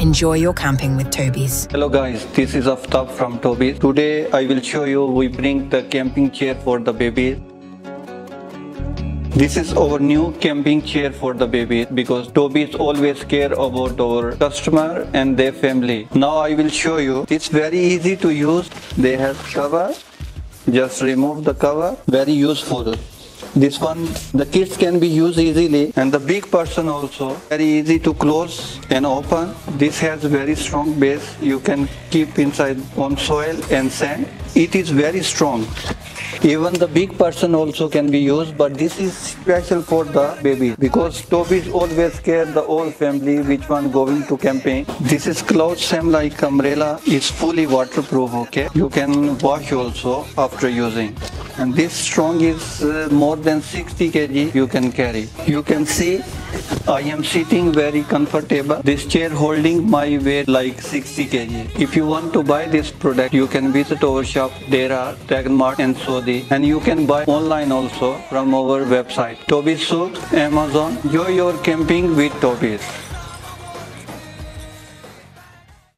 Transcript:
Enjoy your camping with Tobys. Hello guys, this is Aftab from Tobys. Today I will show you we bring the camping chair for the baby. This is our new camping chair for the baby because Tobys always care about our customer and their family. Now I will show you. It's very easy to use. They have cover. Just remove the cover. Very useful. This one, the kids can be used easily, and the big person also. Very easy to close and open. This has very strong base. You can keep inside on soil and sand. It is very strong. Even the big person also can be used, but this is special for the baby because Tobys always care the whole family which one going to camping. This is cloth same like umbrella. Is fully waterproof. Okay, you can wash also after using. And this strong is more than 60 kg you can carry. You can see I am sitting very comfortable. This chair holding my weight like 60 kg. If you want to buy this product, you can visit our shop. There are Tagmart and Sodi, and you can buy online also from our website. Tobysouq, Amazon. Enjoy your camping with Tobys.